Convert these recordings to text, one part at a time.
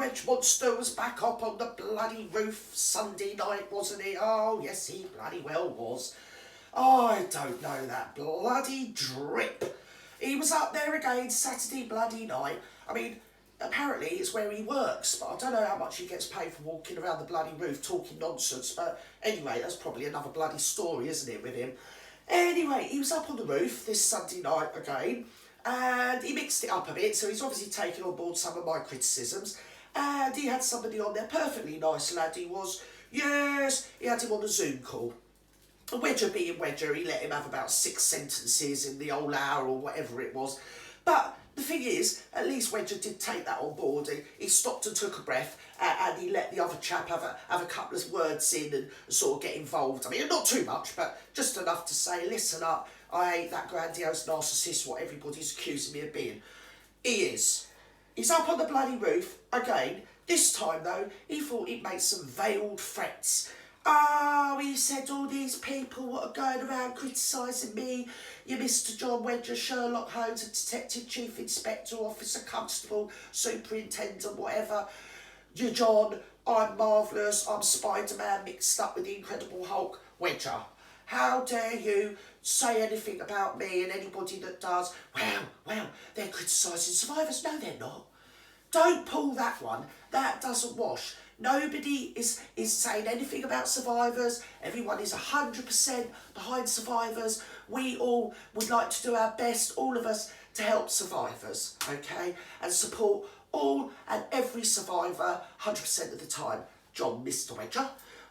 Wedge Monster was back up on the bloody roof Sunday night, wasn't he? Oh, yes, he bloody well was. I don't know, that bloody drip. He was up there again Saturday bloody night. I mean, apparently it's where he works, but I don't know how much he gets paid for walking around the bloody roof talking nonsense. But anyway, that's probably another bloody story, isn't it, with him? Anyway, he was up on the roof this Sunday night again, and he mixed it up a bit, so he's obviously taken on board some of my criticisms. And he had somebody on there, perfectly nice lad he was. Yes, he had him on a Zoom call. And Wedger being Wedger, he let him have about 6 sentences in the whole hour or whatever it was. But the thing is, at least Wedger did take that on board. He stopped and took a breath, and he let the other chap have a couple of words in and sort of get involved. I mean, not too much, but just enough to say, listen up, I ain't that grandiose narcissist what everybody's accusing me of being. He is. He's up on the bloody roof again. This time, though, he thought he'd make some veiled threats. Oh, he said all these people what are going around criticising me, you Mr. John Wedger, Sherlock Holmes, a detective, chief inspector, officer, constable, superintendent, whatever. You John, I'm marvellous, I'm Spider-Man mixed up with the Incredible Hulk. Wedger, how dare you say anything about me, and anybody that does, well, they're criticising survivors. No, they're not. Don't pull that one. That doesn't wash. Nobody is saying anything about survivors. Everyone is 100% behind survivors. We all would like to do our best, all of us, to help survivors, okay? And support all and every survivor 100% of the time. John, Mr. Wedger.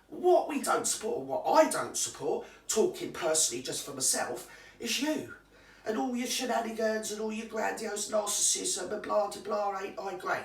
What we don't support, or what I don't support, talking personally just for myself, is you. And all your shenanigans and all your grandiose narcissism and blah de blah ain't I great.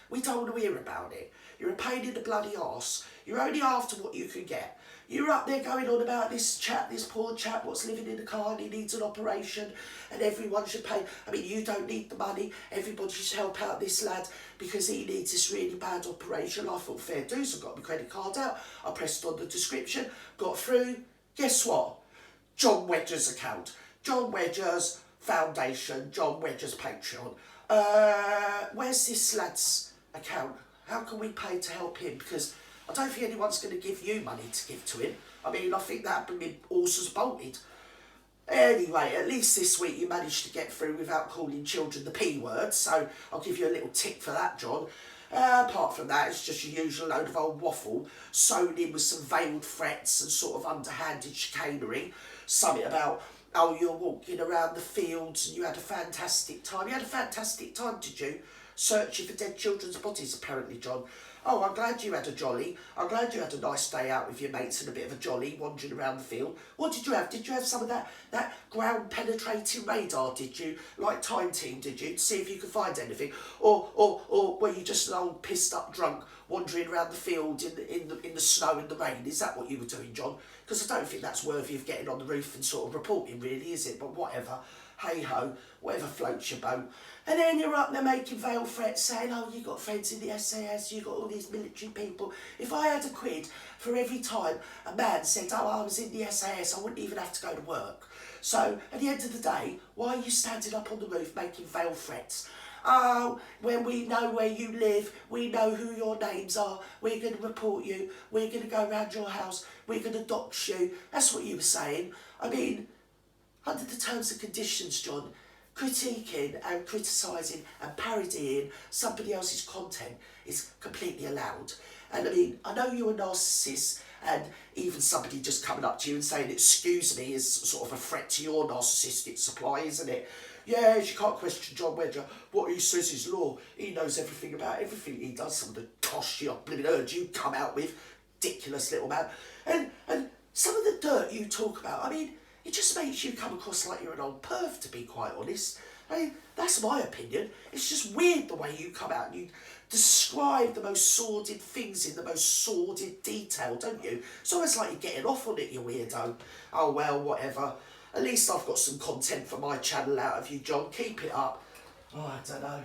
We don't want to hear about it. You're a pain in the bloody arse. You're only after what you can get. You're up there going on about this chap, this poor chap, what's living in a car and he needs an operation and everyone should pay. I mean, you don't need the money. Everybody should help out this lad because he needs this really bad operation. I thought fair dues. I got my credit card out. I pressed on the description, got through. Guess what? John Wedger's account. John Wedger's foundation. John Wedger's Patreon. Where's this lad's account? How can we pay to help him? Because I don't think anyone's going to give you money to give to him. I mean, I think that'd bring him horses bolted. Anyway, at least this week you managed to get through without calling children the P word, so I'll give you a little tick for that, John. Apart from that, it's just your usual load of old waffle, sewn in with some veiled threats and sort of underhanded chicanery. Something about, oh, you're walking around the fields and you had a fantastic time. You had a fantastic time, did you? Searching for dead children's bodies, apparently, John. Oh, I'm glad you had a jolly. I'm glad you had a nice day out with your mates and a bit of a jolly, wandering around the field. What did you have? Did you have some of that ground-penetrating radar, did you? Like Time Team, did you? To see if you could find anything? Or were you just an old pissed-up drunk wandering around the field in the snow and the rain? Is that what you were doing, John? Because I don't think that's worthy of getting on the roof and sort of reporting, really, is it? But whatever. Hey-ho, whatever floats your boat. And then you're up there making veiled threats saying, oh, you got friends in the SAS, you got all these military people. If I had a quid for every time a man said, oh, I was in the SAS, I wouldn't even have to go to work. So, at the end of the day, why are you standing up on the roof making veiled threats? Oh, when we know where you live, we know who your names are, we're going to report you, we're going to go around your house, we're going to dox you. That's what you were saying. I mean, under the terms and conditions, John, critiquing and criticising and parodying somebody else's content is completely allowed. And I mean, I know you're a narcissist, and even somebody just coming up to you and saying, excuse me, is sort of a threat to your narcissistic supply, isn't it? Yes, you can't question John Wedger. What he says is law. He knows everything about everything he does. Some of the tosh you blooming heard you come out with. Ridiculous little man. And some of the dirt you talk about, I mean, it just makes you come across like you're an old perv, to be quite honest. I mean, that's my opinion. It's just weird the way you come out and you describe the most sordid things in the most sordid detail, don't you? It's almost like you're getting off on it, you weirdo. Oh, well, whatever. At least I've got some content for my channel out of you, John. Keep it up. Oh, I don't know.